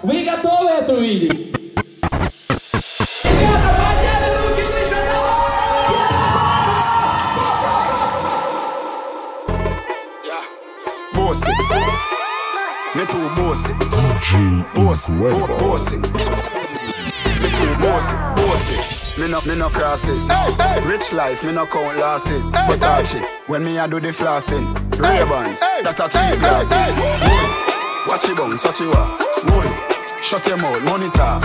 We готовы это увидеть? Ребята, подняли руки выше, Bossy, me too bossy. Bossy, bossy. Me too bossy, bossy. Me no crosses. Rich life, me no count losses. Versace, when me a do the flossing. Ray-Bans, that a cheap glasses. Watch it bounce, watch it walk. Shut your mouth, monitor.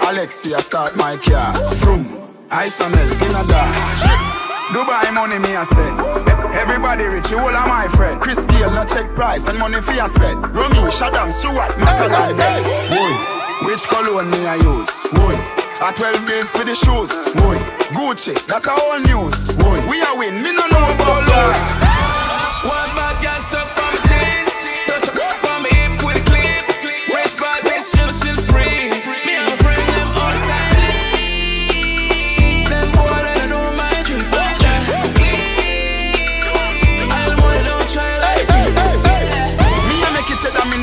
Alexia start my car. Vroom, ice and milk in a dark. Dubai money me a spend. Everybody rich, you all are my friend. Chris Gyal no check price and money for a spend. Romy, Shaddam, Stewart, Matalan, which cologne me I use? A 12 bills for the shoes. Gucci, that's a whole news. We a win, me no know about lose. One bad girl stuck from my jeans. Just from my hip with a clip. Rich bad bitch, shoes free. Me and my friend them outside lean. Them boy that know my drip.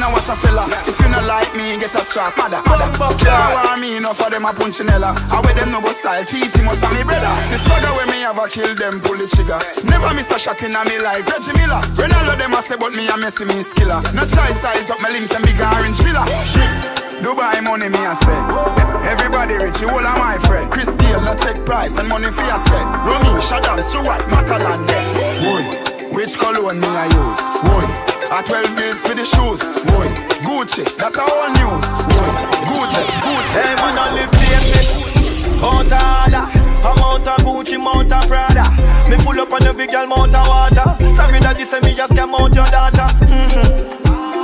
Watch a fella. If you not like me, get a strap, mother. Can't want me enough for them a punchinella. I wear them no go style, TT must have me brother. The swagger when me have a kill them, pull the trigger. Never miss a shot in a me life. Reggie Miller, Ronaldo them a say but me a messy me skiller. No try size up my links and big orange villa. Dubai money me a spend. Everybody rich, you all are my friend. Chris Gyal no check price and money for a spend. Romy, Shaddam, Stewart, Matalan, which cologne me I use? A 12 bills for the shoes. Gucci, that's a whole news. Gucci. Hey man, only flame me. Mount a Ada, a mount a Gucci, mount a Prada. Me pull up on the big girl, mount a water. Sorry that this me just can mount your daughter.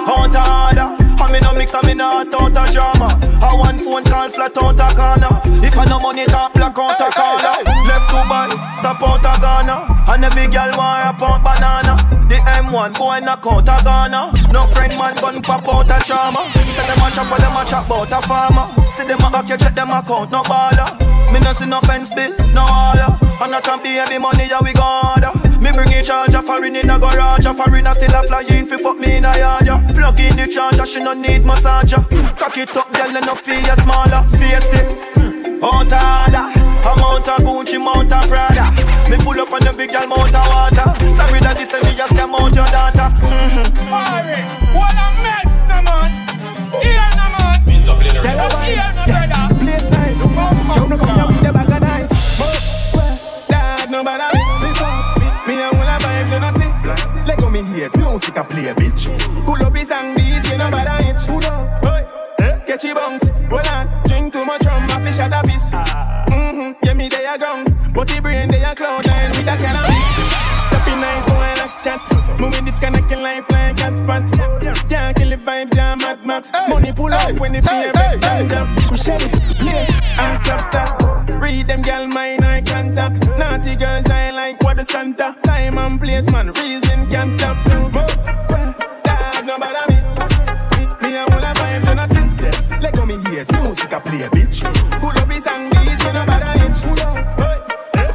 Mount a Ada, I me no mix and me no out a drama. I one phone call flat out a corner. If I no money talk black out a corner. Left to buy, stop out a Ghana. And the big girl want a pound banana. The M1 boy knock out a Ghana. No friend man gun pop out a trauma. Say them a chop or them a chop out a farmer. See them a back you check them account no baller. Me no see no fence bill, no order. And not a baby money ya we gon' order. Me bring a charger foreign in a garage. A foreign a still a fly in fi fuck me in a yard ya. Plug in the charger, she no need massager. Cock it up girl and no feel smaller. Face it. Mount a Ada, a mount a Gucci, mount a Prada. Me pull up on the big girl, mount a water. Sorry that this me just can mount your daughter. Alright, what a mess, no man. Here no man. Let's hear no brother. Place nice. You no come here with the bag of nice. Dad, no bother me and all the vibes you no see. Let go me ears, music a play, bitch. Pull up his song, DJ, no bother itch. Pull up, get your bunks. Hold on, drink too much rum, I fish at a piece. Yeah, me they a ground, but the brain they a cloud and with a cannabis. Chopping night, go and ask chat. Moving disconnecting life like cat spot. Can't kill the vibes, yeah, Mad Max. Money pull up when the fear makes stand up. We shed it, place, and stop. Read them girl, mine, I contact. Naughty girls, I like what the Santa. Time and place, man, reason can't stop. Dad, no bother me. Me and all the vibes, you know see. Let go me ears, music a play, bitch. Pull up his song, DJ, no bother itch. Pull up,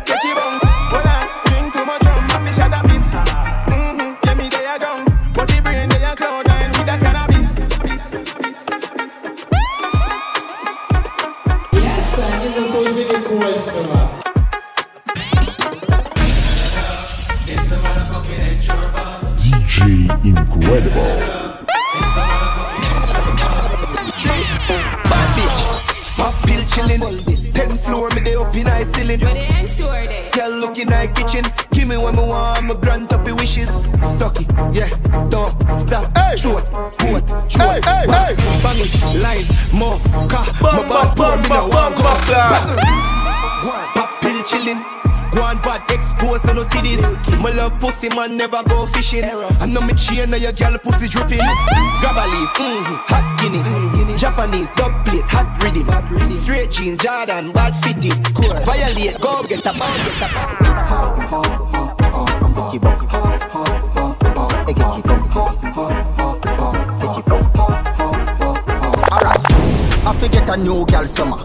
catch your bounce. Hold on, drink too much rum, I fish at a piece. Yeah, me they a down, but the brain they a cloud and with a cannabis. Yes, они заслужили большего. DJ Incredible. Bad bitch, pop pill chillin'. 10th floor, me they up in high ceiling. But they ensure they Girl look in high kitchen. Give me what me want, me grant up your wishes. Suck it, yeah, don't stop. Short, port, short, back, bang it, line, more, car. My bad pour, me no want go back. Pop pill chillin'. One bad expose on no titties. My love pussy man never go fishing. I know me chain and your girl pussy dripping. Grab a leaf, hot Guinness. Japanese, dub plate, hot rhythm. Straight jeans, Jordan, bad fitting. Violate, go get a bag. Itchy box. Itchy box. Itchy box. Alright, I forget a new girl summer.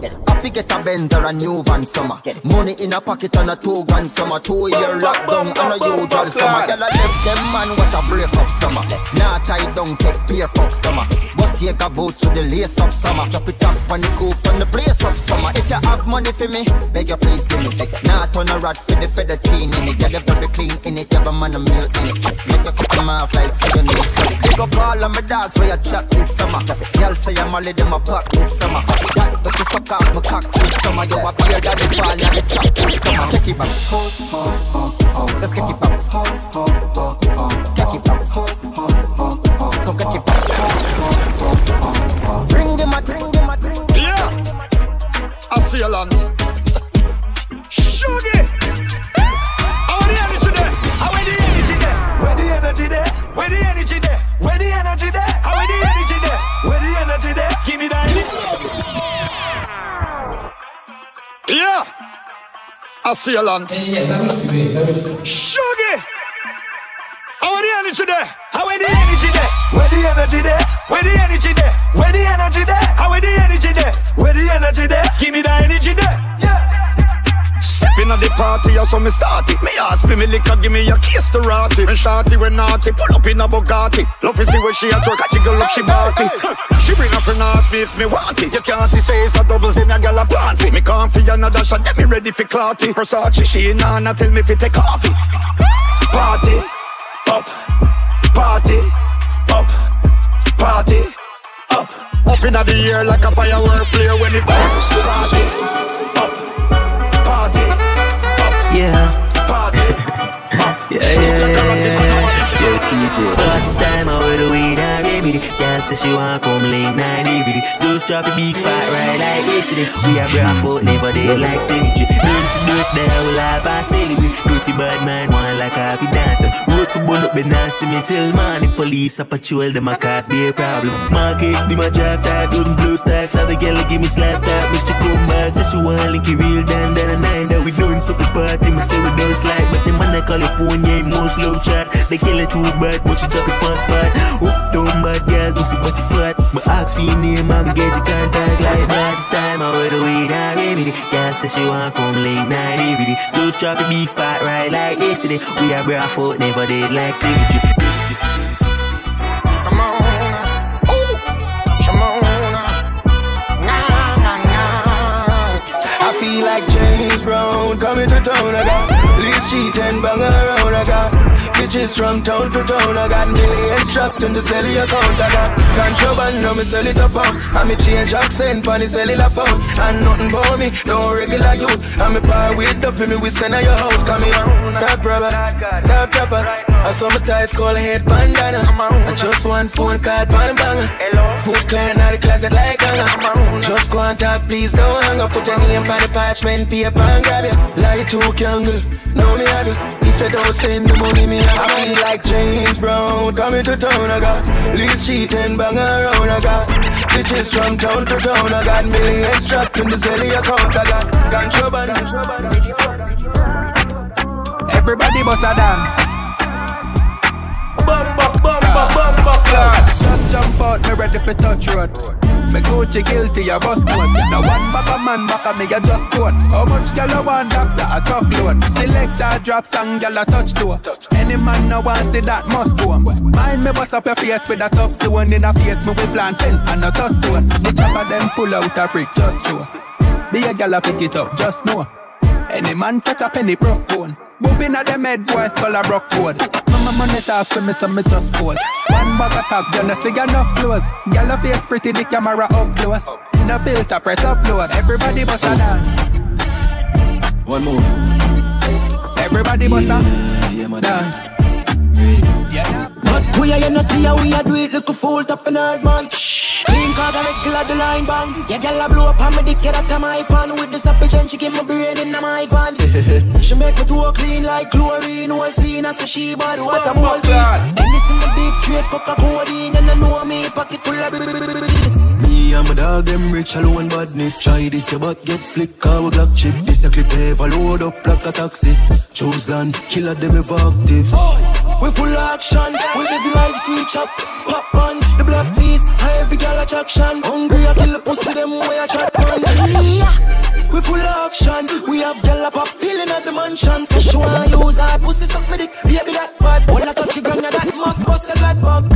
fi get a Benz or a new van summer. Money in a pocket and a 2 grand summer. 2 year lockdown and a usual summer. Girl, I left them man what a break up summer. Nah tie down, take beer fuck summer. But take a boat to the lace up summer. Chop it up on the coupe, turn the place up summer. If you have money for me, beg you please give me. Nah turn a rat for the feather clean in it. Get it very clean in it, have a man a meal in it. Make you cut them off like cinnamon. Take up all of my dogs where you chat this summer. Y'all say I'm only them a pack this summer. That but you suck off my cock this summer. You a beer that they fall and they chop this summer. Get it back, just get it back, get it back, so get it back. Bring them a drink. Yeah, assailant. Sugar. How the energy there? How the energy there? Where the energy there? Where the energy there? Where the energy there? How the energy there? Where the energy there? Give me that energy. Yeah, assailant. Sugar. How the energy there? How the energy there? Where the energy there? Where the energy there? Where the energy there? How the energy there? Where the energy there? Give me that energy there. Yeah. Stepping at the party, I saw me start it. Me ask for me liquor, give me a case to rot it. And shorty when naughty, pull up in a Bugatti. Love to see where she a twerk, I jiggle up, she bought it. She bring up her and ask me if me want it. You can't see say it's a double, say me a girl a plant it. Me can't feel another shot, get me ready for clotty. Versace, she in on, tell me if it take coffee. Party, up, party, up, party, up. Up in the air like a firework flare when it bursts. Party, up, party, up, yeah, party, up. Yo, TJ. Party time, I wear the weed and remedy. Dance says she want come late night DVD. Just drop it big fat right like yesterday. We are brave for never did like symmetry. Don't forget that I will laugh and celebrate. Dirty bad man want like a happy dancer. Work to bun up the dance me till morning. Police a patrol them a cause be a problem. Market be my job type, doing blue stacks. Have a girl give me slap tap, make she come back. Says she want like a real dan a 9 that we doing super party. Me say we don't slide, but the man in California ain't no slow chat. They kill it too bad, but she drop it fast spot. Don't bad girl, do see what you flat. But ask for your name, I'm get the contact like that. Time I wear the weed and remedy. Girl says she want come late night DVD. Just drop it be fat right like yesterday. We are brave for never did like symmetry. Come on, ooh, Shamona, nah, nah, nah. I feel like James Brown coming to town. I got least sheet and bang around. I got bitches from town to town. I got millions trapped in the celly account. I got contraband, now me sell it up out. And me change accent on the cellular phone. And nothing for me, no regular youth. And me par with up in me, we send at your house. Come here, top rubber, top chopper. I saw my ties call head bandana. I just want phone call, pan banger. Put client out the closet like hanger. Just go on top, please don't hang up. Put your name on the parchment paper and grab you. Like two candle, now me have you. If you don't send the money, me have. I feel like James Brown coming to town. I got least sheet and bang around. I got bitches from town to town. I got millions trapped in the celly account. I got contraband. Everybody bust a dance. Bumba, just jump out, me ready for touch road. Me Gucci guilty, a bust nose. Now one back a man, back a me a just quote. How much gal a want doctor, a truckload. Selectah drop song, gal a touch door. Any man no want see that must go. Mind me bust up your face with a tough stone. In a face me we plant 10 and a tough stone. The chopper them pull out a brick, just show. Be a gal a pick it up, just know. Any man touch a penny broke bone. Booping at them head boys call a rock code. Mama money talk for me so me just pose. One bag of talk, you no see enough clothes. Girl a face pretty, the camera up close. No filter, press upload. Everybody bust a dance. One move. Everybody bust a dance. Yeah. But we are you no see how we a do it. Look a fool top in us man. Clean cause I regular the line bang. Yeah, girl a blow up on me dick, yeah, that my fan. With the sappy chain, she give me brain in my van. She make me too clean like chlorine. All seen as a she bad, what a ball beat. And listen the beat straight, fuck a codeine. And I know me pocket full of me and my dog, them rich alone badness. Try this, your butt get flick, car with black chip. This a clip ever load up like a taxi. Chose land, killer them ever active. We full action, we live life switch up. Pop buns, the black beast, every girl attraction. Hungry, I kill the pussy, them way I chat man. We full action, we have girl pop feeling at the mansion. So she wanna use her pussy, suck me dick, baby that bad. All I touch you ground, that must bust a glad bug.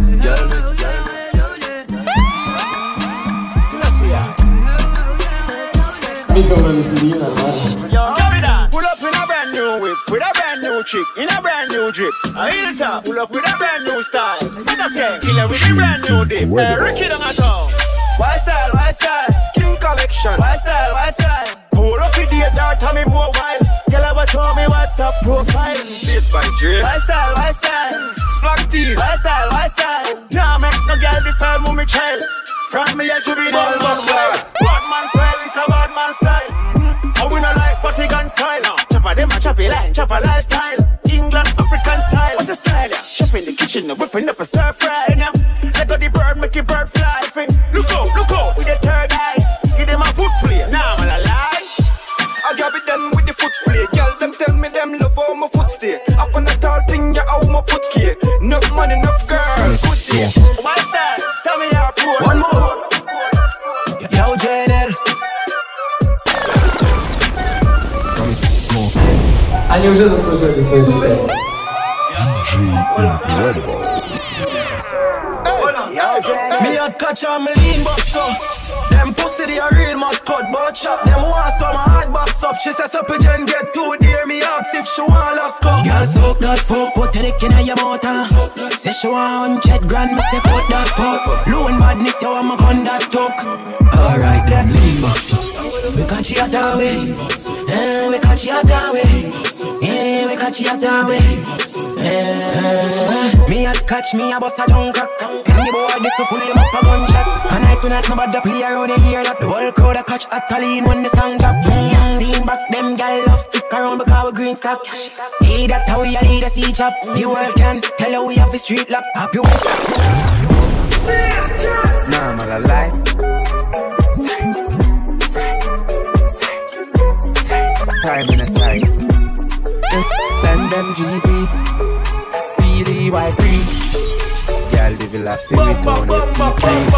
Pull up in a brand new whip, with a brand new chick, in a brand new drip. A hilltop, pull up with a brand new style. Better scale, killer with a brand new dip. Ricky down at all. Why style, King collection. Why style, pull up with days out, Tommy more wild. Girl, I watch me WhatsApp profile. Face by drip. Why style, slack teeth. Why style, nah, make no girl defile me child. From me, I should be all one word. Badman style is a badman style. I win a like fatigue and style. Chopper them a choppy line, chopper lifestyle. England, African style. What's a style? Chop in the kitchen, whipping up a stir fry now. Let go the bird, make the bird fly. Look out, with the third eye. Give them a foot play, nah, man, I lie. I grab it them with the foot play. Girl, them tell me them love how my foot stay. Up on the tall thing, yeah, how my foot cake. Enough money, enough girls, foot day. My style, tell me how poor. One more. Yo, Janet. Они уже заслужили свою степень. Me a catch on my lean box up. Them pussy they a real mascot, but chop them want some hard box up. She says up a gen get too dear. Me ask if she want last cup. Girl suck that fuck, put the dick in your mouth. Say she want 100 grand, me say cut that fuck. Low badness, you want my gun that talk. Alright then, lean box up. We catch you that way. We catch you that way. Yeah, we catch you that way. Me a catch me a bust a junk crack. Any boy this so pull him up a gunshot. And nice when I nobody play around the year that the whole crowd a catch a lean when the song drop. Lean back them gal love stick around because we green stock. Hey, that how we a lead a sea chop. The world can tell how we have a street lock. Happy with normal a lie. Simon aside. Then them GV Steely white green. Girl live a life till we turn the secret.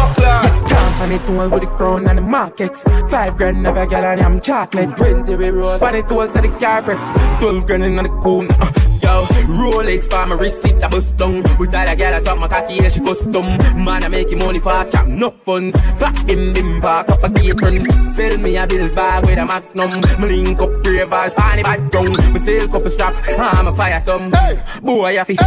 Camp on it all with the crown and the markets. 5 grand never girl and I'm chocolate. 20 we roll on it all so the car press. 12 grand in the coon. Yo, Rolex for my wrist, it a bust down. We style a girl, I suck my cocky, yeah, she custom. Man, I make him only fast, cap no funds. Fat bim bim, park up a gate run. Sell me a bills bag with a magnum. Me link up ravers, panny bad tongue. Me sell couple strap, I'm a fire some. Boy, I feel,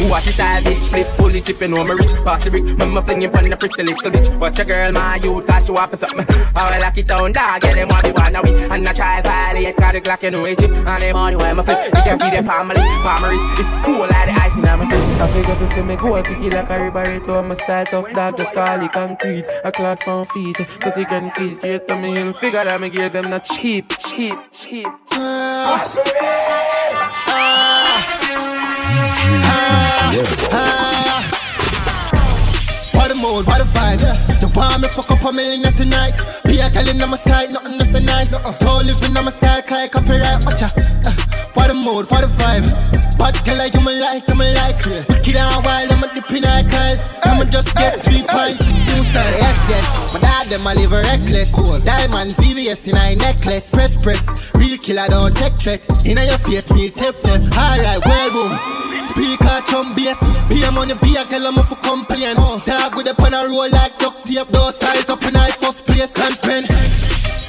watch the style, bitch, flip, fully chipping on my rich. Pass the brick, mama flinging pon the pretty little bitch. Watch a girl, my youth, cause she want for something. I lock it down, dog, get them what they want now. And I try violate, cause the Glock, you know it chip. And the money where my flip, you can feed the family, farmers, it's cool like the ice in my face. I figure if you me go, kick it like a ribarito. I'm a style tough dog, just call it concrete. A clock on feet, cause you can feed straight to me hill. Figure that me gear them not cheap. What a mood, what a vibe. You want me fuck up a million tonight. Be a girl in my side, nothing that's so nice. Don't live in my style, like copyright. Watcha. What a mood, what a vibe. Bad girl like you me like. Wicked and wild, I'm a dip in a Kyle. I'ma just get 3 pints. New style, yes. My dad, them I live a reckless. Diamonds, VVS in a necklace. Press. Real killer, don't take threat. In your face, me tip. Alright, well, boom. Speaker, chum, bass. Be a money, be a girl, I'm for complain. Dog with a pan and roll like duct tape. Those size up in I first place, I'm spend.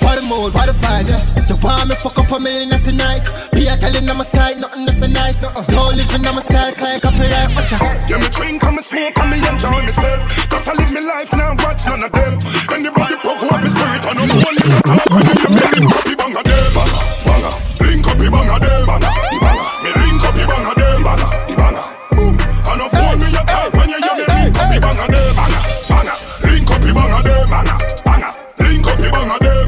What a mood, what a vibe. You want me fuck up a million tonight. Be a girl in my side, nothing that's so nice. Don't live in my style, like copyright. Watcha. Yeah, me drink, and me smoke, and me enjoy myself. Cause I live my life now, watch none of them. Anybody provoke me spirit, I know the one is a talk. When you link up, bang a them. Banga, link up, bang a them. Banga, me link up, bang a them. Banga, boom. I know phone me a talk. When you link up, bang a them. Banga, link up, bang a them. Banga, link up, bang a them.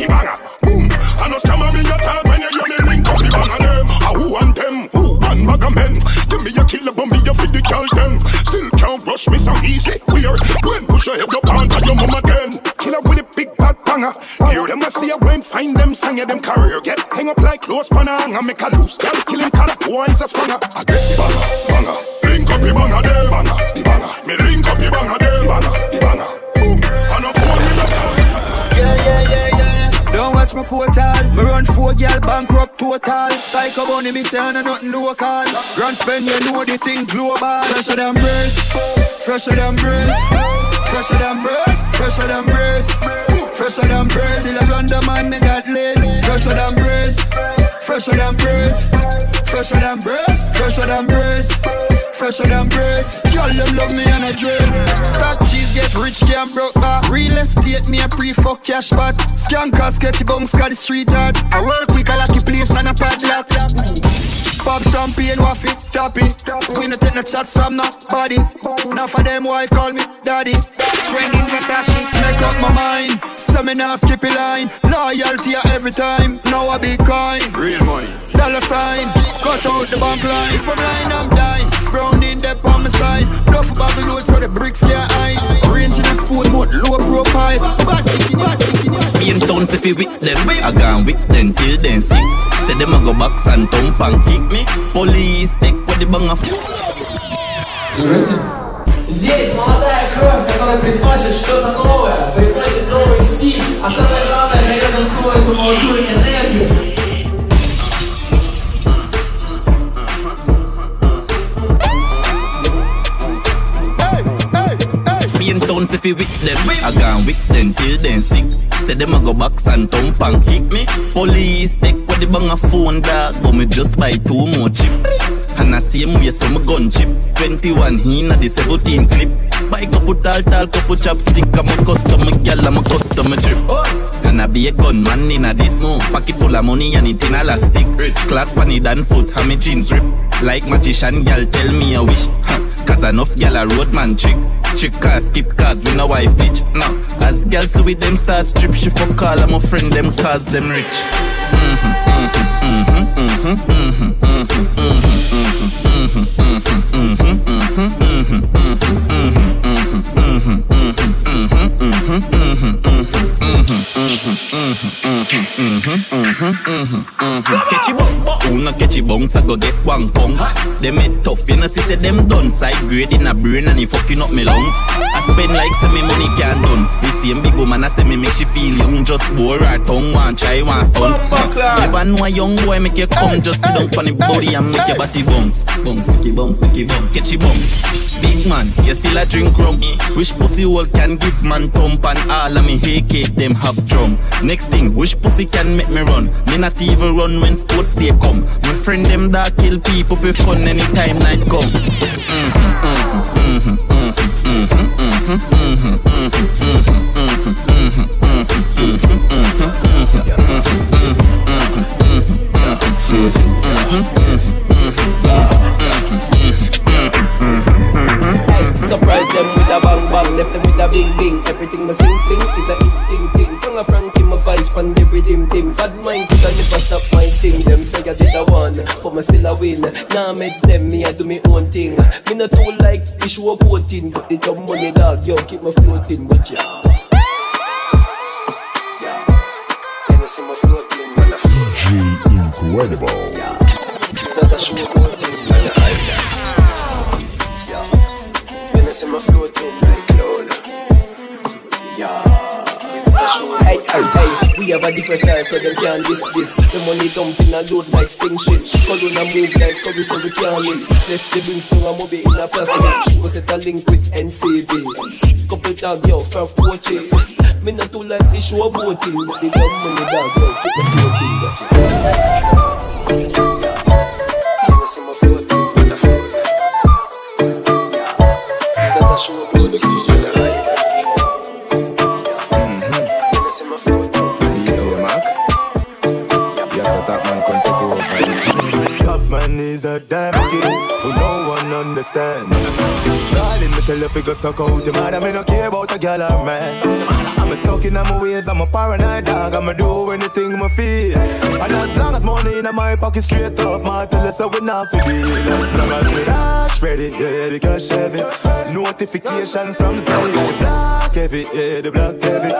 Banga, boom. I know scammer me a talk. When you link up, bang a them. Who want them? Who want maga men? Give me a killer, but me a feed the girl them. Still can't rush me so easy. Weird. When push your head up on your mama dead. I see a wine, find them, sang them career get hang up like close panang and make a loose girl. Kill him, cut up, boy, is a spanger. Aggressive banger, banger. Link up the banger, there, banger, the banger. Me link up the banger, there, banger, the banger. Boom, and a phone me up. Yeah. Don't watch my portal. Me run 4 girl bankrupt total. Psycho bunny me say I nothing local. Grand spend you know the thing global. Fresher than breast, fresher than breast, fresher than breast, fresher than breast, fresher than breast. Till a London man me got legs. Fresher than breast, fresher than breast, fresher than breast, fresher than breast, fresher than breast. Girl them love me and I dream. Stack cheese get rich can't broke back. Real estate me a pre-fuck cash spot. Skanker sketchy bunks got the street hard. I work quick I like the place and a padlock. Pop champagne waffy, tappy. We no take no chat from nobody. Now for them wife call me daddy. Trending Versace, make up my mind. So me now skip a line. Loyalty every time. Now I be kind. Real money. Dollar sign. Cut out the bank line. From line I'm dying. Brown in depth on my side. Duff bubble load so the bricks can't hide. Range in a sport mode, low profile. Bad thinking. Being towns if you with them, I gone with them till then see. Say them a go box and thump and kick me. Police take what the bang of. Здесь молодая кровь, которая приносит что-то новое, приносит новый стиль, а самое главное, берет на свою эту молодую энергию. Being towns if you with them, I gone with them till then sick. Say them a go box and thump and kick me. Police take what the bang of phone dog, but me just buy 2 more chip. And I see me so my gun chip. 21 he na the 17 clip. Buy couple tall, couple chopstick. I'm a customer gyal, I'm a customer drip. And I be a gunman in a this move. Pocket full of money and it in elastic. Clocks panny than foot, and me jeans rip. Like magician gyal tell me a wish. Cause enough gyal a roadman trick. Chick car, skip cars, me no wife bitch. No, as gyal so with them start strip. She fuck all of my friend them cause them rich. Catchy bunks, who no catchy bunks, I go get one pong. Them head tough, you know, see say them done. Side grade in a brain and he fucking up me lungs. I spend like say me money can't done. The same big woman I say me make she feel young. Just bore her tongue, one try, one stun. Never know a young boy make you come. Just sit down on the body and make your body bounce. Bounce, make it bounce, make it bounce. Catchy bunks. Big man, you still a drink rum. Which pussy hole can give man thump and all of me hate them have drum. Next thing, which pussy can make me run? Me not even run when sports day come. My friend them that kill people for fun anytime night come. Surprise them with a bang bang, left them with a bing bing. Everything my sing is a hit ting. Tongue a Frankie, my vice pan the rhythm ting. Bad mind could never stop my thing. Them say I did a one, but me still a win. Nah meds them, me I do me own thing. Me not too like issue of voting, but they jump money dog, yo keep me floating with ya. Yeah, you see me floating, DJ Incredible. Yeah, is that a show floating, yeah. See my floating like cloud. Yeah. Hey, we have a different style so them can't diss this. The money dumping and load like sting shit. Colonna move like curry so we can't miss. Left the bring to a movie in a plastic. Go set a link with NCB. Couple dog yo for coaching. Me not too like this show voting. They dumb money dog yo keep me floating. See my floating. Badman is a damn kid who no one understands. Darling, me tell you figure suck out the man. I me no care about a girl or man. I'm me stuck in my ways, I'm a paranoid dog. I'ma do anything I feel. And as long as money in my pocket straight up, my tell us I will not forgive. As long as we cash ready, yeah, the cash heavy. Notification from Zelle, the black heavy, yeah, the black heavy.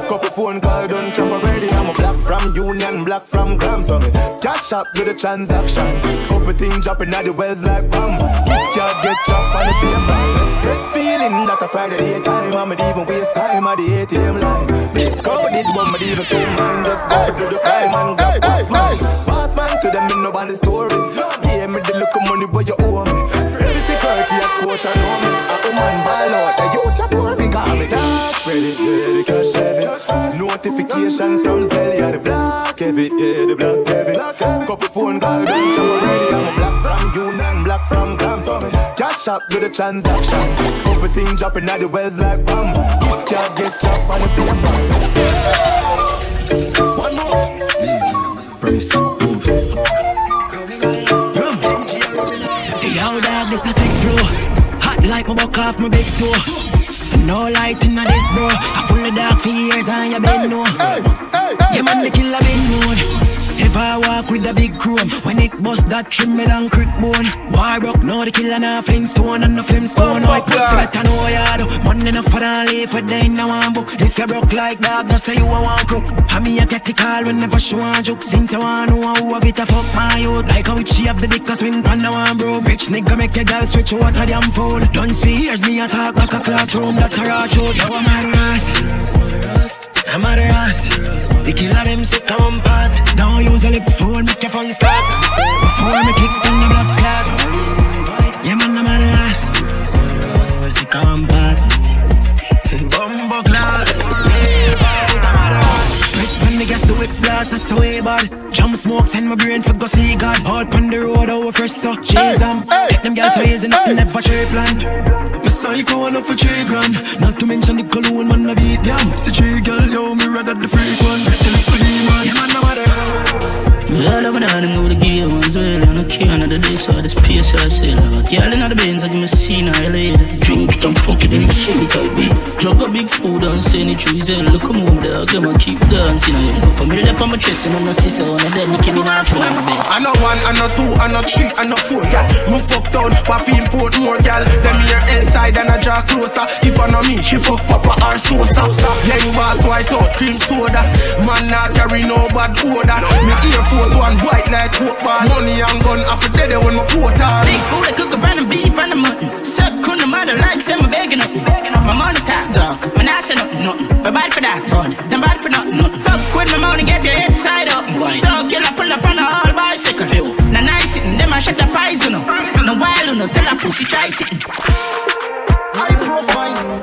Couple phone call done, chop already. I'm a black from Union, black from Grams. So me cash up with the transaction. Couple things dropping at the wells like bam. If can't get chopped on the paper. This feeling that a Friday daytime, I'ma even waste time at the ATM line. This crowded one, but even two mind just go to the crime and got boss man. Boss man to them in nobody's story. Give me the look of money where you owe me. Every security has caution on me. A woman ball out, the youth a boy me got me cash ready, yeah, the cash heavy. Notification from Zelle, yeah, the black heavy, yeah, the black heavy. Couple phone call done, I'm already. I'm a black from Union, black from Grams. So me cash up with the transaction. Couple things dropping at the wells like bam. If can't get chopped on the paper. One more. Promise, move. Yo, dog, this a sick flow. Hot like my buck off my big toe. No light in this bro. I full of dark for years and you been no. Yeah, man, the killer been known. If I walk with a big chrome, when it bust that trim me down crick bone. War broke, now the killer now flintstone and no flintstone. Oh, pussy better know ya do. Money enough for the leave for day in a one book. If you broke like that, no say you a one crook. And me a get the call whenever she want joke. Since you want know who have it a fuck my youth. Like how she have the dick a swing pan the one bro. Rich nigga make your girl switch out a damn phone. Don't see hears me a talk back a classroom. That garage out, yo I'm at ass. I'm at ass. The killer them sick on part. Don't use a lip phone, make your phone stop. Before me kick down the block clot. Yeah man, I'm at ass. Sick on part. Bumbo clot. I'm at ass. Press when the gas do it blast, that's way bad. Jump smoke, send my brain for go see God. Out on the road, over fresh so cheese take them girls so easy, nothing never trade plan. My psycho enough for 3 grand. Not to mention the cologne, man, I beat them. See 3 girl, yo, me rather the freak one. Tell it clean, man. Yeah, man, no matter. All over there, them go to gear ones, really. I don't care another day, so I just pay, so I say, like, girl in the Benz, I give me scene, I later. Drink it and fuck it, then shit it, I be. Drug a big food and send it through his head. Look him over there, come and keep dancing. I ain't up on me, lap on my chest, and I'm not sister, and then Nicki Minaj from my bed. I know 1, I know 2, I know 3, I know 4, yeah. Me fuck down, papi import more, gal. Them here inside and I draw closer. If I know me, she fuck papa or sosa. Young boss, white out, cream soda. Man not carry no bad odor. Me Air Force One white like football. Money and gun after dead when my port on. Big food, I cook a brand of beef and the mutton. Suck on the mother like say my begging up. My money talk dog, my not say nothing. But bad for that, Todd. Them bad for nothing. Fuck with my money, get your head side up. Dog, kill I pull up on a all bicycle. Now nice sitting, them I shut the pies, you know. No while, you know, tell a pussy try sitting. High profile.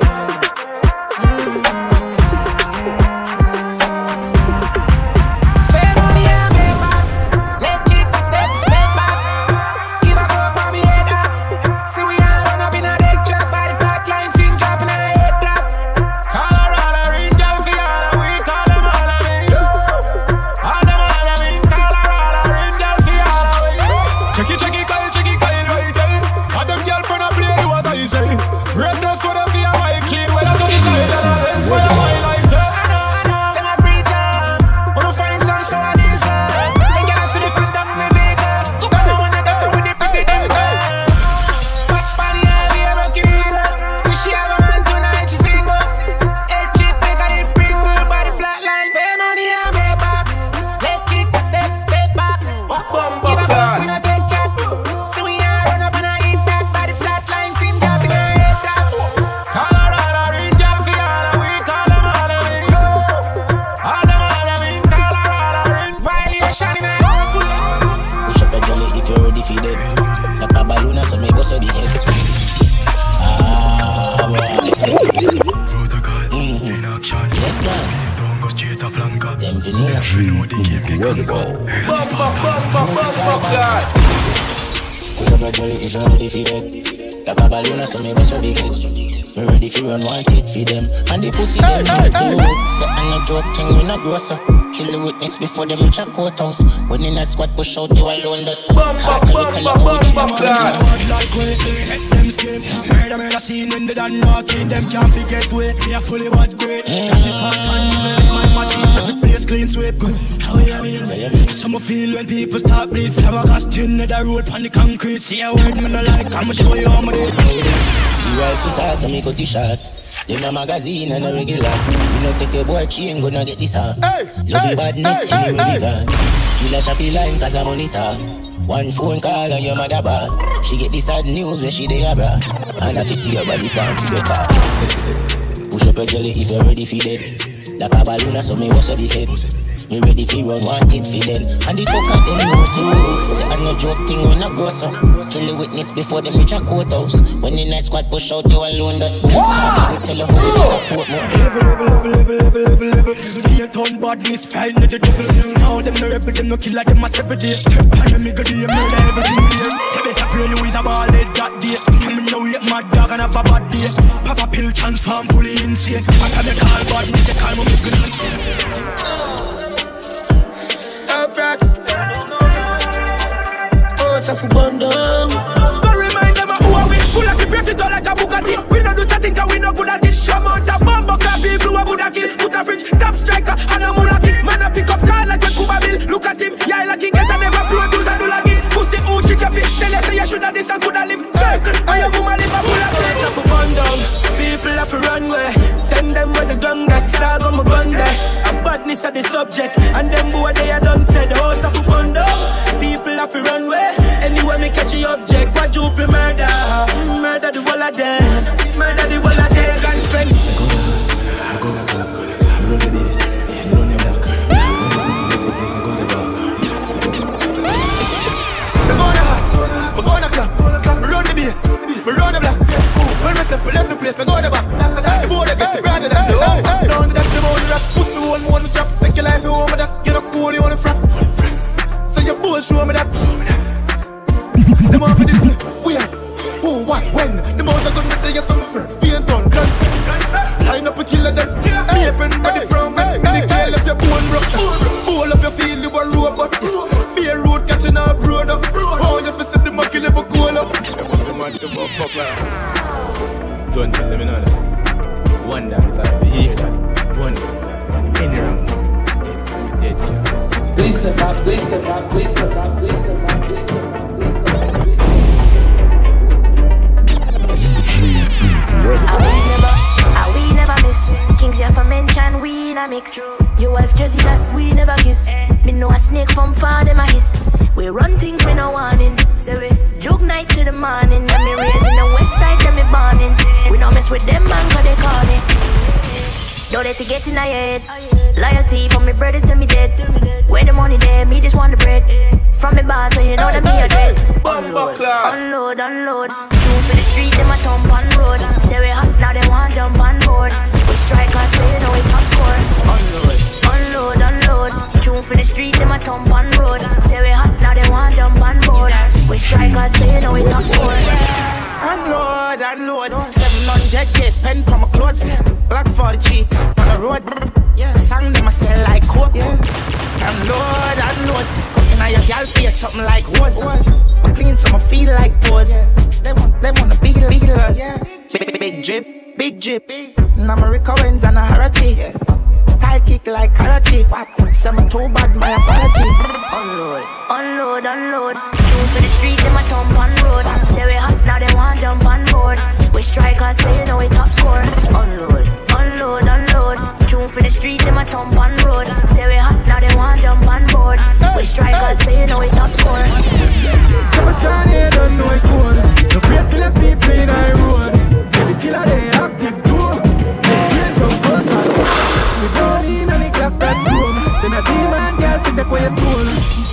Kill the witness before them reach a courthouse. When in that squad push out, you alone that hard to tell you how them skin, murder scene when they done knocking. Them can't forget way, they are fully what great. That is part clean sweep good. How you mean? Some feel when people start bleed. Flower casting the road on the concrete. See a word me no like, I'ma show you how me do it. The wife stars and me cut the shot. Them a magazine and a regular. You know take a boy chain gonna get this on. Love your badness anywhere we gone. Still a choppy line cause I'm on it all. One phone call and your mother bad. She get the sad news when she dey abroad. And if you see your body pan for the car. Push up your jelly if you're ready for dead. Like a balloon so me bust up the head. Me ready for run, want it for them. And the fuck at them know too. Say I no joke thing when I grow so. Kill the witness before them reach a courthouse. When the night squad push out, you alone that. Wow! Tell a whole lot of court more. Level. They a ton badness, fine at the devil. Now them no rebel, them no killer, them a separate day. And them me go do murder everything with them. They better pray you is a ball head that day. And me know you mad dog and have a bad day. Papa pill transform fully insane. I can make all badness, they call me good. Oh, so for bundle. Don't remind them of who are we. Full of the press it all like a Bugatti. We don't do chatting cause we no good at it. Show out the bomb, clap people who would kill. Put a fridge, top striker, and a monarchy. Man a pick up car like a Cuba bill. Look at him, yeah like he get a never produce and do like it. Pussy who chick your feet. Tell you say you should have this and could have lived. Circle, and your woman live a full of place. So for bundle. People have to run way. Send them with the gun guys. Dog on my gun there. Badness are the subject, and them boy they are done said. House of a bundle. People have to run way. Anywhere me catch the object, quadruple murder. Murder the whole of them. Murder the whole of them. Gun spend. I go to clock. I run the days. I run the block. When you see the different place, I go to back. I go to hot. I go to clock. I run the base. I run the block. When myself left the place, I go to back. The boy that get the brother that the home. Down to that the body that pussy one more strap. Take your life home with that. You don't cool you on the frost. So your bull show me that. The more for this we are. Who, what, when? The more I got me there, some friends. Being done, guns. Line up a killer them. Me up and ready from when. The girl if your bone broke. All of your feel you a robot. Be a road catching a broad up. Oh, you fist the monkey live a cool up. There was so much to buckler. Don't tell them another. One dance life, you hear that. One side. In your room. Dead girls. Please step up, please step up, please step up, please step up, please step up. We never miss. Kings here for mention, we in a mix. Your wife Jessie that we never kiss. Me know a snake from far, them a hiss. We run things we no warning. So we joke night to the morning. And me raising the west side, them me borning. We no mess with them man, cause they call me. Don't let it get in our head. Loyalty from me brothers till me dead. Where the money there, me just want the bread. From me bar, so you know that me a dread. Unload, unload. True for the street, them a thump on road. Say we hot, now they want jump on board. We strike us, so you know we top score. Unload, unload. True for the street, them a thump on road. Say we hot, now they want jump on board. We strike us, so you know we top score. Unload, unload. 700k spend for my clothes. Black 40G on the road. Sang them a sell like coke. Unload, unload. Cooking on your gyal face something like woods. I clean so I feel like pose. They want a big drip, big drip. Namarica wins and a Harachi. Style kick like Karachi. Some too bad, my apology. Unload, unload, unload. True for the street, them a thump on road. Say we hot, now they want jump on board. We strike us, so you know we top score. Unload, unload, unload. True for the street, them a thump on road. Say we hot, now they want jump on board. We strike us, so you know we top score. Some shiny don't know it cold. No afraid for the people in our road. The killer they active too. They can't jump on us. We don't need any clock that room. Send a demon girl fit take away your soul.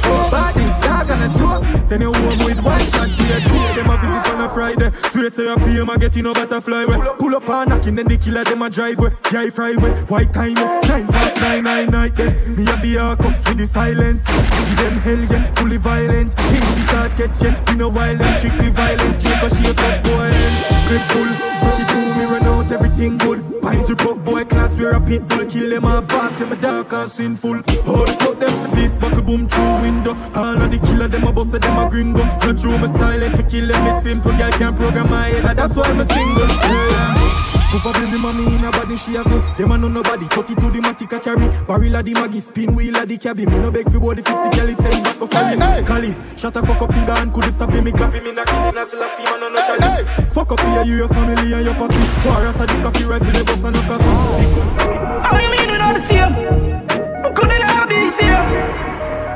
Oh, body's dark and a joke. Send you home with one shot to your day. Them a visit on a Friday. Swear say a PM a getting no butterfly way. Pull up and knocking, then the killer them a drive way. Yeah, fry way. White time 9+9 night day. Me a be a cuss with the silence. Give them hell yeah, fully violent. Easy shot catch yeah, we no violence, strictly violence. Drink a shake up boy hands. Grip full, 32 me run out, everything good. Pines rip up boy, clats wear a pit bull. Kill them all fast, them a dark and sinful. Hold fuck them for this, buckle boom through window. All of the killer them a boss, them a gringo. Not true, me silent for kill them, it's simple. Girl can't program my head, that's why I'm a single. Yeah. Papa baby mommy in a body she have me. Them a know nobody. 30 to the matic carry. Barrel of the Maggie, spin wheel of the cabin. Me no beg for body 50 Kelly send back of fire. Cali, shut a fuck up finger and couldn't stop him. Me clapping me knocking in a last team and no chalice. Fuck up here, you your family and your pussy. War at the coffee rifle, the boss and no coffee. How you mean we not the same? Who couldn't have be the same?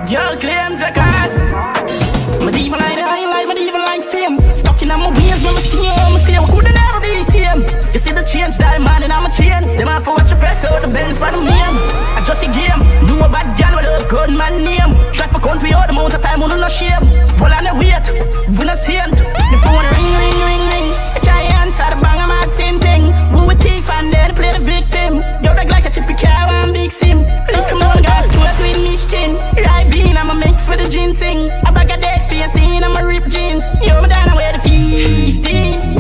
Girl claims your cards. Medieval line, high line, medieval line fame. Stuck in my ways, but I'm still couldn't ever be the same. You see the change diamond and I'm a chain. Them have to watch your press out the Benz by the name. I just a game. Know a bad girl with a good man name. Try for country all the amount of time, no shame. Pull on the weight, we not seeing. The phone ring. I try answer the bang, I'm at same thing. Woo with teeth and then play the victim. Yo, like a chippy cow and big sim. Look, come on, guys, do it with me chin. Right bean, I'm a mix with the ginseng. I bag a dead face in, I'm a rip jeans. Yo, I'm down, I wear the 15.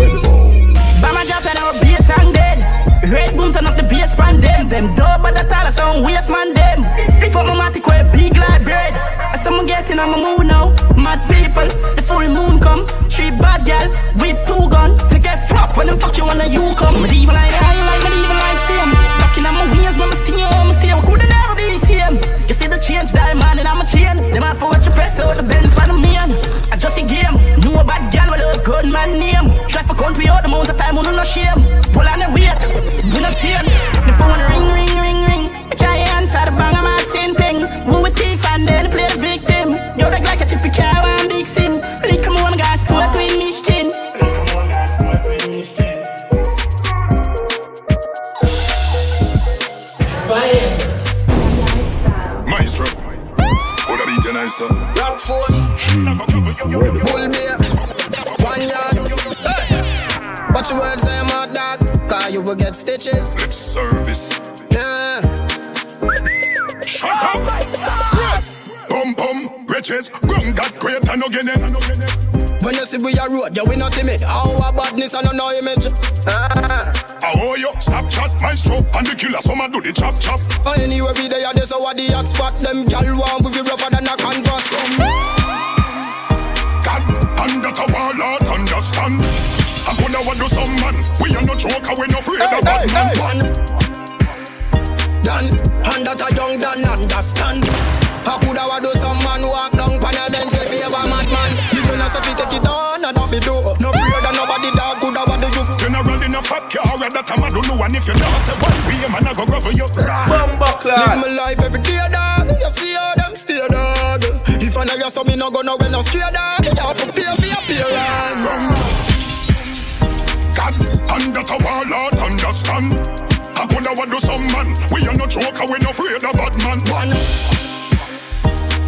Bama drop and our bass and dead. Red boom turn up the bass brand them dope but the tall sound waste man them. If I'm a matic wear big like bread. As someone getting on my mood now. Mad people, the full moon come. 3 bad gal with 2 gun. To get flock when them fuck you wanna you come. Medieval line, medieval line fame. Stuck in my wings, but I'm still couldn't never be the same. You see the change diamond and I'm a chain. Them have to watch your press out the Benz by the man. I just a game. Know a bad gal with a good man name. Try for country all the amount of time, no shame. Pull on the weight, we not seeing. The phone ring. I try to answer the bang, I'm at same thing. Woo with teeth and then play the victim. Yo, like a chippy cow and big sim. Like come on guys, put it with me chin. Maestro, what are you doing, sir? Rock force, bull bear, 1 yard. Hey. Watch your words, I'm a dog. Cause you will get stitches. Lip service. Yeah. Shut up. Bum, riches. Gun got great and no getting. When you see we a road, you we not timid. Our badness and no image. Oh, yo, stop chat, maestro. And the killer, some do the chop. Anyway, we there, there's our the hot spot. Them gyal want we be rougher than a canvas. God, and that a warlord understand. I'm gonna want to do some man. We are no joker, we no afraid of Batman. Done, and that a young Dan understand. I coulda want do some man walk down pan a bench if he ever madman. You know so fi take it on and that be do. No fear that nobody dog coulda want do you. General in a fuck car at that time I don't know. And if you know say one way man I go grovel you. Live my life every day dog. You see how them stay dog. If I know you so me no go nowhere no stray dog. You have to pay for your appearance. God, and that a warlord understand. I coulda want do some man. We are no joker, we no afraid of Batman. One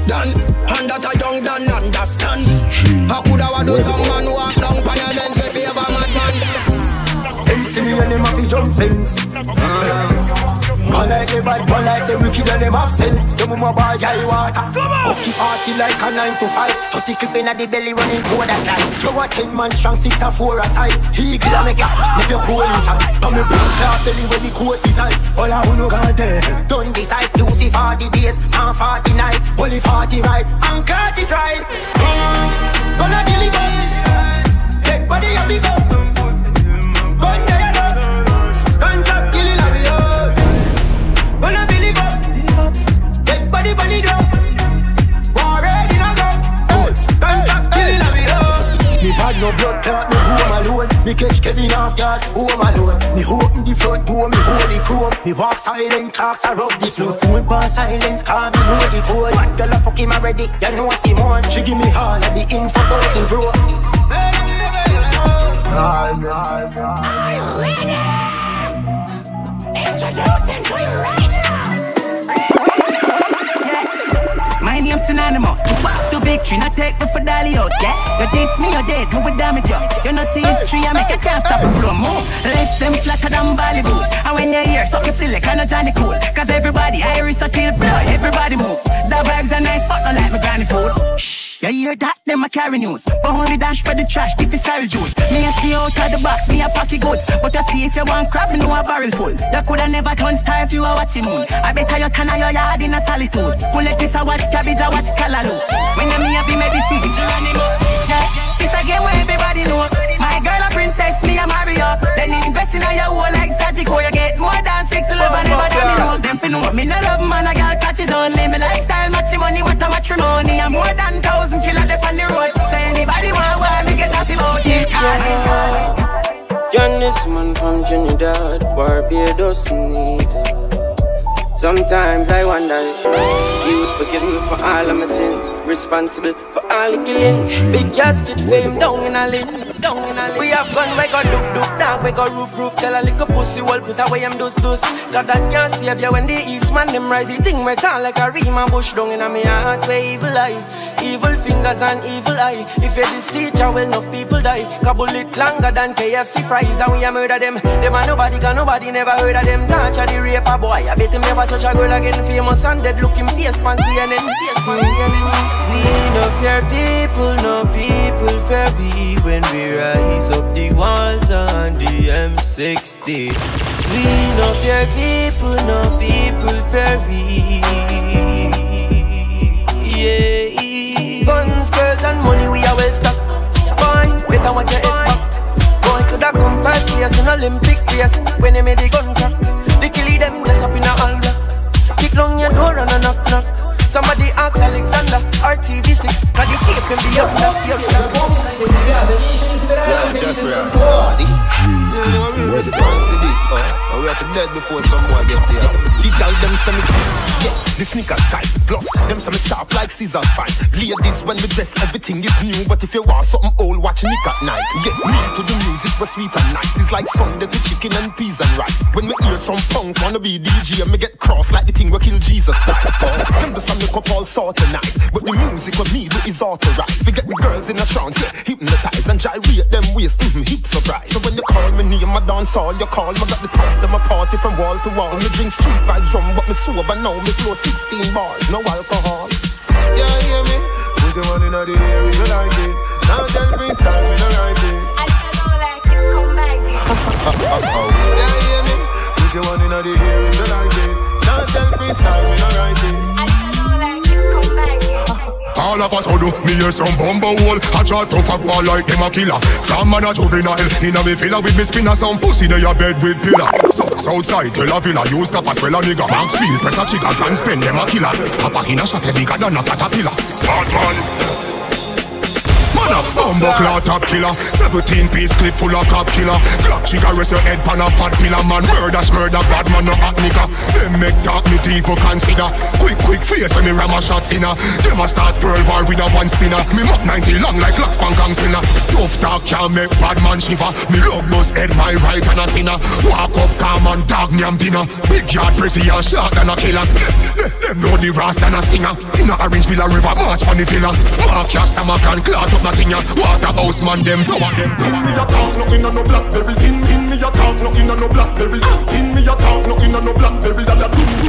done, and that a young Dan understand. I coulda want do some man walk down pan a bench if he ever madman. Them see me and them have to jump things. One like the bad, one like the wicked and them have sense. The mama buy high water. Coffee party like a 9 to 5. 30 clip in the belly running to the side. You a 10 man strong, 6 or 4 aside. Eagle a make ya, if you cool inside. But me bring cloth belly when the coat inside. All I who no got there. Done decide, you see 40 days and 40 night. Only 40 right, and 30 right. Gonna deliver. Take body and be go. Gun there you know. Gun drop, killing a video. Gonna believe up. Take body go. War ready now go. Gun drop, killing a video. Me bad no blood clot, me home alone. Me catch Kevin off guard, home alone. Me open the front door, me hold the chrome. Me walk silent, clocks I rub the floor. Phone pass silence, call me know the code. What girl a fuck him already, you know Simone. She give me all of the info about the bro. Are you ready? Introducing to you right now. My name's synonymous. To victory, not take me for Dalios, yeah? You diss me, you're dead, me will damage you. You know see history, I make a can't stop the flow. Move, left them flatter than Bollywood. And when you're here, suck a silk, I know Johnny cool. Cause everybody, Iris or till blood, everybody move. The vibes are nice, but not like my granny food. Shh, you hear that? Them a carry news. But only dash for the trash, keep the style juice. Me a see out of the box, me a pocket goods. But you see if you want crab, me know a barrel full. You coulda never turn star if you were watching moon. I better you turn your yard in a solitude. Pull let this a watch cabbage, I watch callaloo. When you me a be medicine, yeah, it's a game where everybody know. My My girl a princess, me a Mario. Then invest in your whole like Sajiko. You get more than 6 love and never tell me no. Them fi know me no love man, a girl catches only. Me lifestyle match money, what a matrimony. I'm more than 1,000 killer dep on the road. So anybody want me get happy about it. Johnny's man from Trinidad, Barbados need. Sometimes I wonder if you would forgive me for all of my sins, responsible for all the killings. Big casket fame down in a lens. We have gun, we got doof, dog, we got roof. Tell a little pussy wall, put away them dos. God that can't save you when the east man them rise. The thing me tall like a ream and bush down in a me heart where evil eye. Evil fingers and evil eye. If you deceive, well enough people die. A bullet longer than KFC fries and we a murder them. Them a nobody, cause nobody never heard of them. Torture the raper boy, I bet him never touch a girl again. Famous and dead looking face pan CNN. We no fear people, no people fear we. When we rise up the Walter and the M60. We no fear people, no people fear we. Yeah. Guns, girls and money we are well stocked. Boy, better watch your head back. Boy, coulda come first place in Olympic race. When they made the gun crack, they kill them dress up in a all black. Kick down your door and a knock. Somebody ask Alexander, RTV6, can you take him be up? We have to dead before someone get there. Tell them some the sneakers style. Plus, them some sharp like scissors spine. Ladies, when we dress, everything is new. But if you want something old, watch Nick at night. Get me to the music was sweet and nice. It's like Sunday to chicken and peas and rice. When we hear some punk wanna be DJ, and me get cross like the thing we kill Jesus Christ. Them the some make up all sort of nice. But the music we need is authorized. We get the girls in a trance, yeah, hypnotize and gyrate them waist, hip surprise. So when you call me name, I dance all you call. Me got the pipes, them a party from wall to wall. Me drink street vibes rum, but me sober now. Me flow 16 bars, no alcohol. Yeah, hear me? Put your money in the air, we don't like it. Now tell freestyle, we don't like it. I don't like it, come back to you. Yeah, hear me? Put your money in the air, we don't like it. Now tell freestyle, we don't like it. I don't like it, come back to you. All of us do, me hear some bumble hole. I try to fuck ball like them a killer. Some man a juvenile, in a me filler with me spinner. Some pussy they a bed with pillar. Southside, tell a villa, use cap as well a nigga. Banksfield, press a chicken, can spend them a killer. Papa in a shot, bigger than a caterpillar. Badman. Man a bumbo clout top killer. 17-piece clip full of cop killer. Glock chica rest your head pan a fat pillar. Man murder, bad man no hot nigga. Them make talk me teeth for consider. Quick face when me ram a shot inna. Them a start pearl bar with a one spinner. Me mop 90 long like Lux Funk Gang sinner. Tough talk can't make bad man shiver. Me love bust head my right and a sinner. Walk up calm and dog nyam dinner. Big yard pressy and shot than a killer. Them know the ras than a stinger. Inna Orange Villa River march on the villa. Mark your summer can clot up nothing ya. Waterhouse man them power them. In me a talk no inna no blackberry. In me a talk no inna no blackberry. In me a talk no inna no blackberry. That a boom we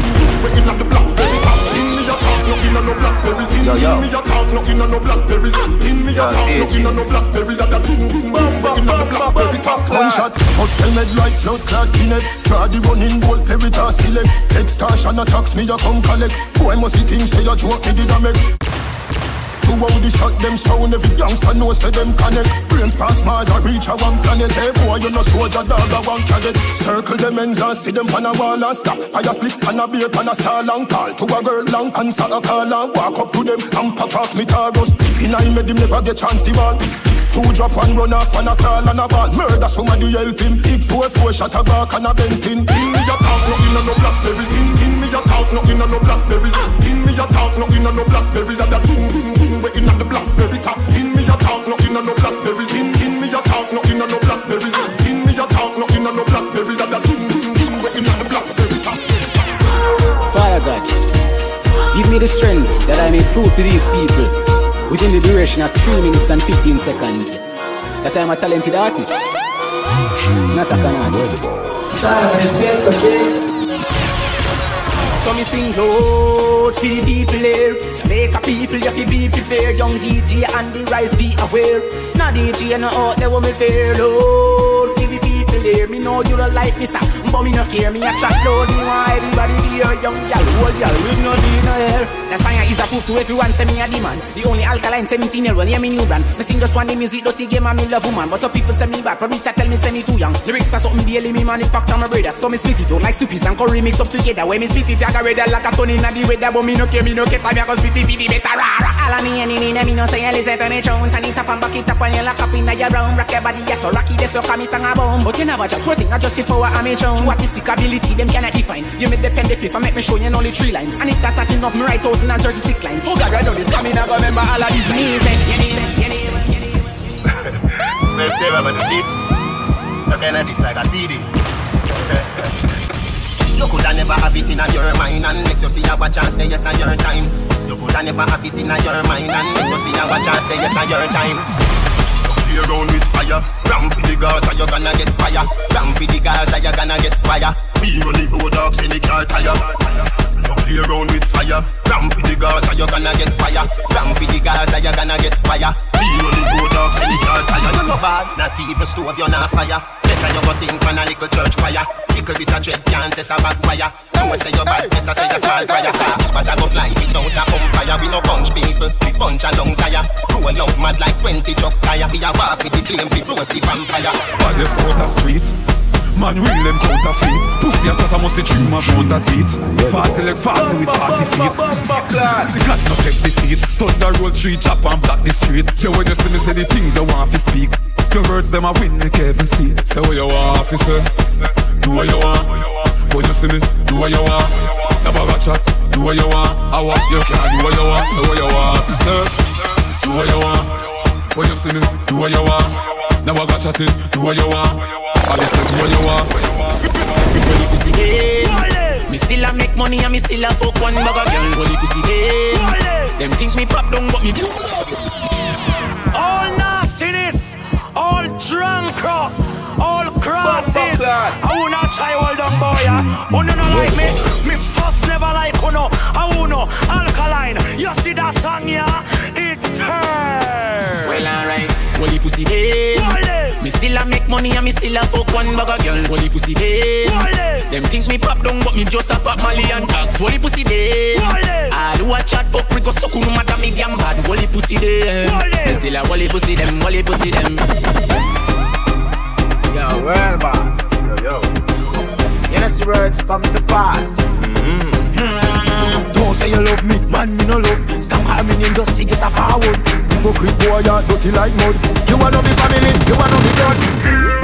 inna the blackberry. In me a talk no inna no blackberry. In me a talk no inna no blackberry. In me a talk no inna no blackberry. That a boom we inna the blackberry. Gunshot, hostel med like blood clot in it. Try the running bolt, Peritas select. Extortion attacks me a come collect. Boy must see things say a joke me did a make. Two out the shot them sound, every youngster know say them connect. Brains pass Mars and reach a one planet. Hey boy you no soldier dog a one cadet. Circle them ends and see them pan a wall and stop. Fire split and a beer pan a star long call. To a girl long answer a call and walk up to them and pop off me Taurus. In I made him never get chance the ball. Two drop one run off and a crawl and a ball. Murder somebody help him. Big 4-4 shot a back and a bent in. In me a talk no inna no blackberry. In me a talk no inna no blackberry. In me a talk no inna no blackberry. That a boom we inna the blackberry top. In me a talk no inna no blackberry. In me a talk no inna no blackberry. In me a talk no inna no blackberry. That a boom we inna the blackberry top. Fire God, give me the strength that I may prove to these people within the duration of 3 minutes and 15 seconds that I'm a talented artist, not a con artist. So me sing loud for the people here. Jamaica people, you have be prepared. Young DJ and the rise be aware. Now DJ no out there want me fair. Loud for the people here. Me know you don't like me sir, but me no care. Me a chat loud, me want everybody be here. Young gyal, old gyal, with no D no hair. The science is a proof to everyone, say me a demand. The only alkaline 17-year-old, hear me new brand. Me sing just one the music, dirty game, and me love woman. But some people say me bad, promise I tell me say me too young. Lyrics are something daily, me manufacture my brother. So me spit it out like soupies and curry mix up together. When me spit it, I got red like a ton in the weather. But me no care, time I go spit it, be better. All of me and me no say, listen to me tune. Turn it up and back it up and you lock up in your round. Rock your body, yes, so rocky, this so come me sang a bomb. But you never just waiting, I just see power and me tune. True artistic ability, them cannot define. You make the pen, the paper, make me show you only 3 lines. And if that's at enough, me write 1036 lines. Oh God, I know this coming, I go remember all of these lines. Well, say I'm gonna do this. Not kinda this like a CD. You coulda never have it in your mind and makes you see a watch and say yes on your time. You coulda never have it in your mind and makes you see a watch and say yes on your time. You play around with fire, ramp with the Gaza, you're gonna get fire. Ramp with the Gaza, you're gonna get fire. We run the road dogs in the car tire. You play around with fire, ramp with the Gaza, you're gonna get fire. Ramp with the Gaza, you're gonna get fire. We run the road dogs in the car tire. You're no bad, not even stove, you're not fire. Better you go sing from a little church choir. Little bit of dread can't test a bad wire. Don't say you're bad, better say you're small fire. But I go fly without a umpire. We no punch people, we punch a lungs higher. Roll out mad like 20 truck tire. We a walk with the flame, we close the vampire. Baddest out the street, man real them counterfeit. Pussy a cat a must dream of round that teeth. 40 like 40 with 40 feet. The cat no take defeat. Thunder roll 3 chop and block the street. Yeah, when you see me say the things I want to speak. Your words them a win the Kevin seat. Say what you want, officer. Do what you want. When you see me, do what you want. Never got chat. Do what you want. I want you can do what you want. Say what you want, officer. Do what you want. When you see me, do what you want. Never got chatting. Do what you want. I listen, do what you want. When you pussy dead, me still a make money and me still a fuck one bugger girl. When you pussy dead, them think me pop down but me all nastiness, all drunk, all crosses. I wanna try all them boy, Uno no like me first never like Uno. I wanna alkaline. You see that song, yeah? It turn. Well, alright. Wally pussy dead. Me still a make money and me still a fuck one bugger girl. Wally pussy dead. Them think me pop down but me just a pop Mali and tax. Wally pussy dead. I do a chat fuck we go suck no matter me damn bad. Wally pussy dead. Me still a Wally pussy them, Wally pussy them. Yo, world boss. Yo. You know the words come to pass. Don't say you love me, man, me no love. Stop calling me just to get a forward. Hypocrite boy, you're dirty like mud. You wanna be family, you wanna be blood.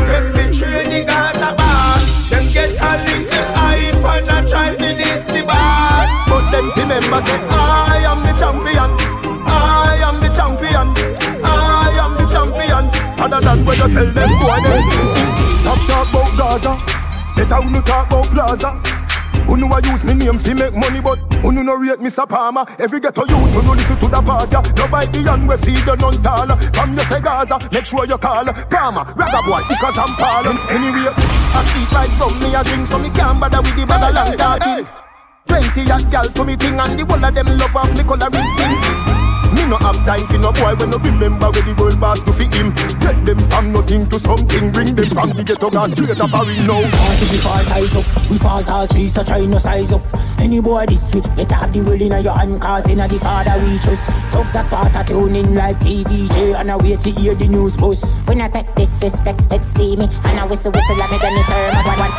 Them betray the Gaza boss. Them get a little hype and a try finish the boss. But them remember say, I am the champion. I am the champion. I am the champion. Other than when you tell them boy them. Stop talk about Gaza. Better when you talk about Plaza. Uno a use me name fi make money, but Uno no rate Mr. Palmer. Every ghetto youth Uno listen to the party. Nobody beyond we feed you none taller. From you say Gaza, make sure you call Palmer, ragga boy, because I'm Palmer. Anyway, I see like from me a drink, so me can't bother with the bag of long talking. 20 hot gal to me thing, and the whole of them love off me coloring skin. Me no have time for no boy when no remember where the world boss do for him. Get them from nothing to something, bring them from the ghetto gas straight up a ring now. Party we fall ties up, we fall all trees, so try no size up. Any boy this week, better have the world in your hand, cause in the father we trust. Thugs a spot a tuning like TVJ, and I wait to hear the news buzz. When I take disrespect, it's steamy, and I whistle and me gonna turn. One back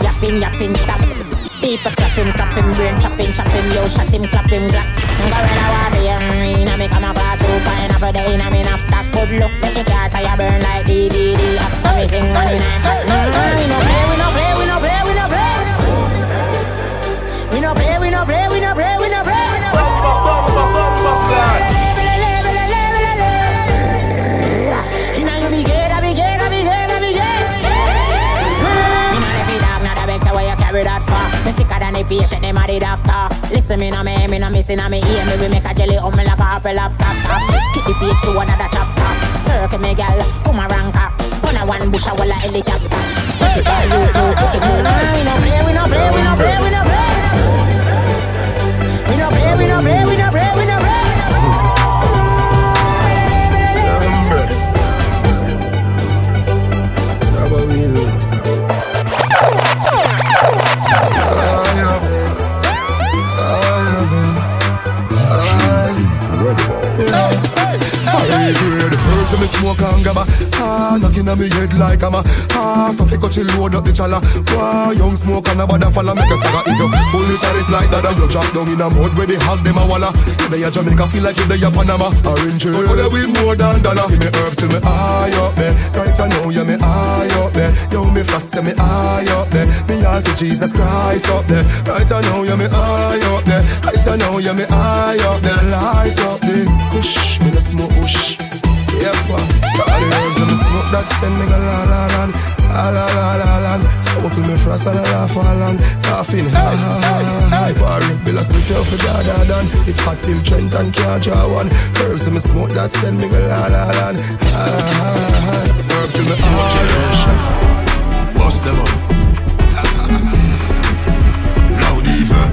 yapping, stop. People clapping, brain chopping, yo, shot him, clap him, black. I'm going to war here, I make a flash over, and up a day, I mean, I've stacked good look, make the car tire burn like DVD, after me finger in a hat. We no play. You know you be good, I be good. Me not every dog, not a beg, so where you carry that far. Me sicker than the patient, them a the doctor. Listen, me no me no missing, me ear. Me we make a jelly on me like a apple laptop. Skip the page to another chapter. Circle me gal, come a rank up. On a one bush, I will a helicopter. Take it by you, take it move. We no play. can't grab her. Knocking on me head like I'm a half of a chill load up the chala. Young smoke and a bada falla make a stagger. If you pull the chalice like that and you drop down in a mud where they hug them a walla. If they a Jamaica feel like if they a Panama. Orange but they with more than dollar. Give me herbs till me eye up there. Right now you me eye up there. Yo me fast say me eye up there. Me ask Jesus Christ up there. Right now you me eye up there. Right now you me eye up there. Light up there. Push me the smoke push. Yep, all the herbs in the smoke that send me go la la la la la la la la. Smoke till me frost and I laugh along. Laughing, ha ha ha ha. Barry, Billas me feel for da da dan. It hot till Trent and can't draw one. Herbs in the smoke that send me go la la la. Ha ha ha. Herbs in the bust them up. Loud even.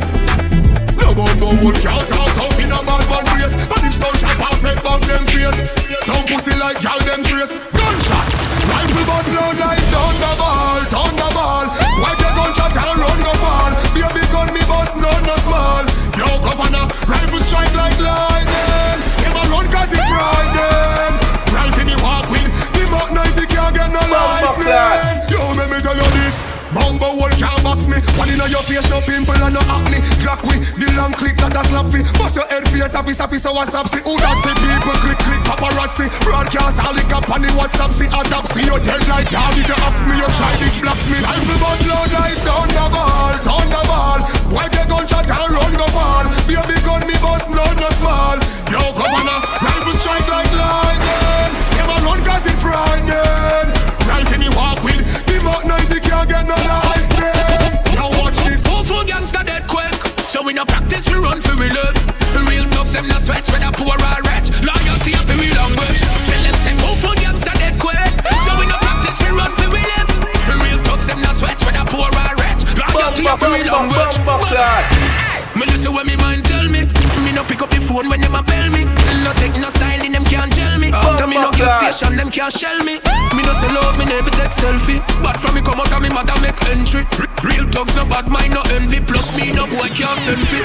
No one can't talk out in a madman race. But it's don't chop off head back them face. Some pussy like gyal them trace. Gunshot, rifle bust loud like thunderball, thunderball. Why they gunshot and run go fall? Baby gun me bust none no small. Yo governor, rifle strike like lightning. Never run cause it frightening. Right in the walk with, the Mach 90 can't get no license. Yo let me tell you this. Bumbo wall can't box me. One in your face, no pimple and no acne. Glock with the long click that a slap fi. Bust your head face, happy so what's up see. Who that see people click paparazzi. Broadcast all the cap on the WhatsApp see. Adapt see your dead like dog. If you ask me, you try this blocks me. Rifle bust loud like thunderball, thunderball. Why they gunshot and run go fall? Baby gun me bust none no small. Yo governor, rifle strike like lightning. Never run cause it frightening. Right in the walk with the Mach 90 can't get no license. Now watch this. Awful gangster dead quick. So we no practice, we run for we live. Real thugs them no sweat, whether poor or rich. Loyalty of the real language. Tell them say awful gangster dead quick. So we no practice, we run for we live. Real thugs them no sweat, whether poor or rich. Loyalty of the real language. Me listen when me mind tell me. Me no pick up the phone when them a bell me. No take no style in them can't gel me. After me no kill station, them can't shell me. Me no sell out, me never take selfie. But from me come out and me mother make entry. Real thugs no bad mind, no envy. Plus me no boy can't selfie.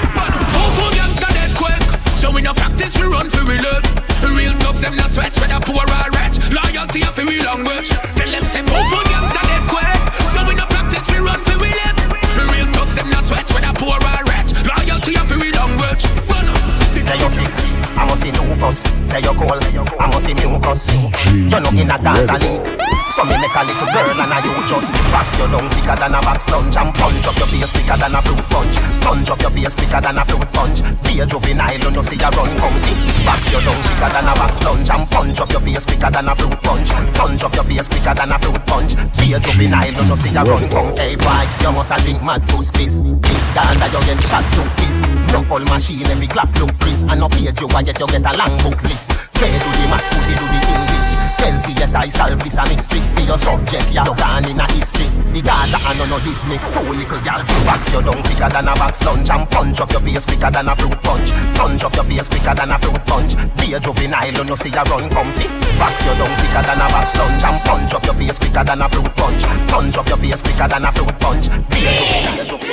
Four gangster dead quick. So we no practice, we run for we live. Real thugs them no sweat, whether poor or rich. Loyalty of the real language. Tell them say four gangster dead quick. So we no practice, we run for we live. Real thugs them no sweat, whether poor or rich. Loyalty of the real language. Say you sick, I must see lupus. Say you cold, I must see mucus. You know in a dance a league. So me make a little girl and you just box your down quicker than a box lunch and punch up your face quicker than a fruit punch. Punch up your face quicker than a fruit punch. Be a juvenile, you know see you run comfy. Box your down quicker than a box lunch and punch up your face quicker than a fruit punch. Punch up your face quicker than a fruit punch. Be a juvenile, you know see you run comfy. Hey boy, you must a drink mad to piss. This Gaza you get shot to piss. No all machine every Glock look Chris. And no page you and yet you get a long book list. Play do the maths, pussy do the English. Tell CSI solve this a mystery. See your subject, you gone in a history. The Gaza and no Disney. Two little girl, box you down quicker than a box lunch and punch up your face quicker than a fruit punch. Punch up your face quicker than a fruit punch. Be a juvenile, you know see you run comfy. Box you down quicker than a box lunch and punch up your face quicker than a fruit punch. Punch up your face quicker than a fruit punch. Be a juvenile.